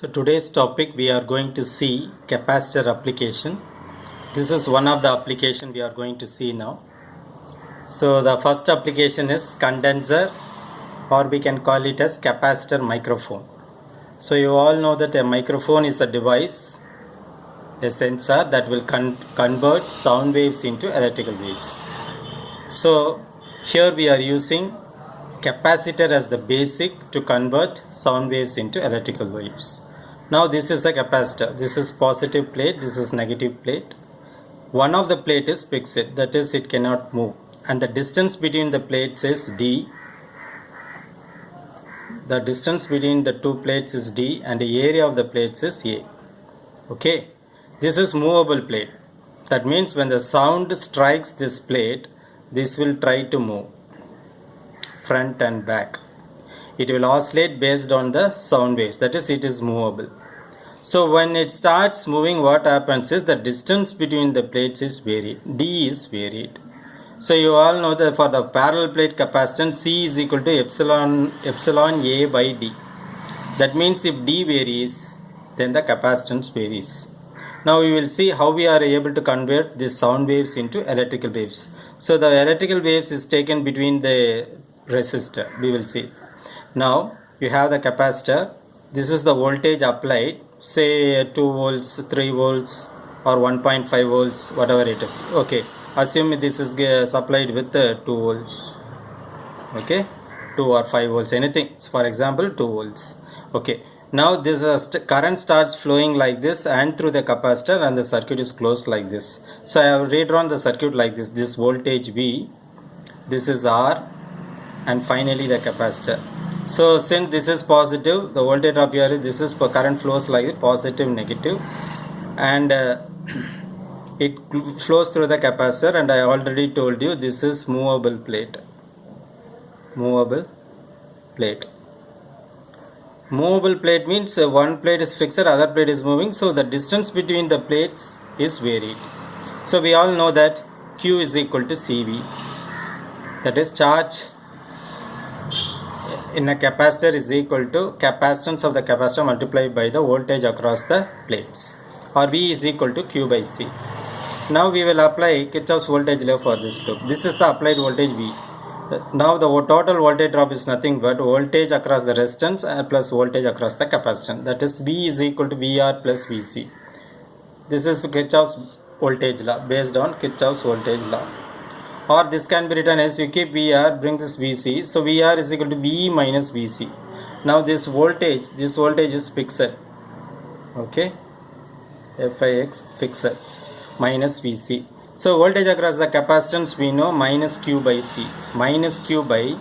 So today's topic we are going to see capacitor application. This is one of the application we are going to see now. So the first application is condenser, or we can call it as capacitor microphone. So you all know that a microphone is a device, a sensor that will convert sound waves into electrical waves. So here we are using capacitor as the basic to convert sound waves into electrical waves. Now this is a capacitor. This is positive plate, this is negative plate. One of the plate is fixed, that is it cannot move, and the distance between the plates is D. The distance between the two plates is D and the area of the plates is A. Okay, this is movable plate. That means when the sound strikes this plate, this will try to move front and back. It will oscillate based on the sound waves, that is it is movable. So when it starts moving, what happens is the distance between the plates is varied, D is varied. So you all know that for the parallel plate capacitance, C is equal to epsilon A by D. That means if D varies, then the capacitance varies. Now we will see how we are able to convert these sound waves into electrical waves. So the electrical waves is taken between the resistor, we will see. Now you have the capacitor. This is the voltage applied, say 2 volts, 3 volts or 1.5 volts, whatever it is. Okay, assume this is supplied with 2 volts. Okay, 2 or 5 volts, anything. So for example 2 volts. Okay, now this current starts flowing like this and through the capacitor, and the circuit is closed like this. So I have redrawn the circuit like this. This voltage V, this is R, and finally the capacitor. So since this is positive, the voltage drop here is, this is current flows like positive, negative, and it flows through the capacitor. And I already told you this is movable plate. Movable plate. Movable plate means one plate is fixed, other plate is moving, so the distance between the plates is varied. So we all know that Q is equal to CV, that is charge in a capacitor is equal to capacitance of the capacitor multiplied by the voltage across the plates, or V is equal to Q by C. Now we will apply Kirchhoff's voltage law for this loop. This is the applied voltage V. Now the total voltage drop is nothing but voltage across the resistance plus voltage across the capacitance, that is V is equal to VR plus VC. This is Kirchhoff's voltage law, based on Kirchhoff's voltage law. Or this can be written as, you keep VR, bring this VC, so VR is equal to V minus VC. Now this voltage is fixed. Okay, Fix fixed minus VC. So voltage across the capacitance we know minus Q by C. Minus Q by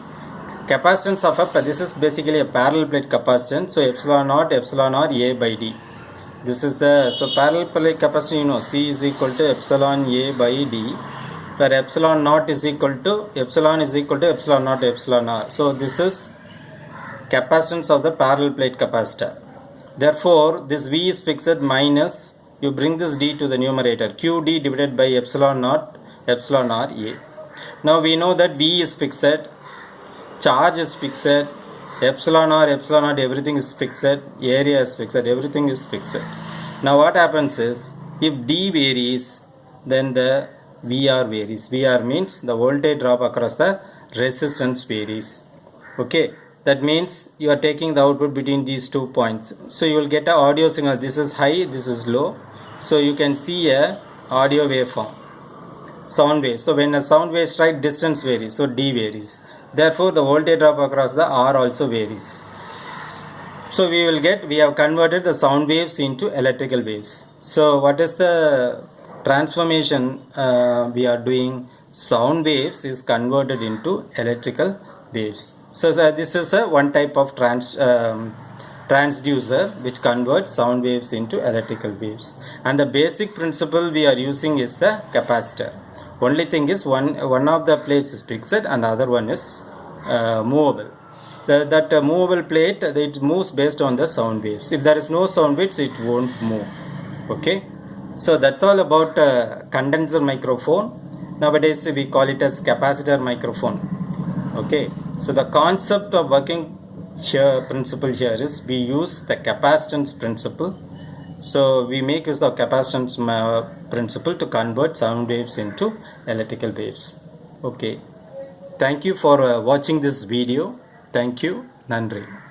capacitance of a, this is basically a parallel plate capacitance, so epsilon naught epsilon R A by D. This is the, so parallel plate capacitance, you know, C is equal to epsilon A by D, where epsilon naught is equal to epsilon naught epsilon R. So this is capacitance of the parallel plate capacitor. Therefore this V is fixed minus, you bring this D to the numerator, QD divided by epsilon naught epsilon R A. Now we know that V is fixed, charge is fixed, epsilon R epsilon naught, everything is fixed, area is fixed, everything is fixed. Now what happens is, if D varies, then the VR varies. VR means the voltage drop across the resistance varies. Okay, that means you are taking the output between these 2 points. So you will get an audio signal. This is high, this is low. So you can see a audio waveform, sound wave. So when a sound wave strikes, distance varies, so D varies. Therefore the voltage drop across the R also varies. So we have converted the sound waves into electrical waves. So what is the transformation we are doing? Sound waves is converted into electrical waves. So this is one type of transducer which converts sound waves into electrical waves, and the basic principle we are using is the capacitor. Only thing is one of the plates is fixed and the other one is movable. So that movable plate, it moves based on the sound waves. If there is no sound waves, it won't move. Okay, so that's all about condenser microphone. Nowadays we call it as capacitor microphone. Okay, so the concept of working here principle here is we use the capacitance principle. So we make use of capacitance principle to convert sound waves into electrical waves. Okay, thank you for watching this video. Thank you. Nandri.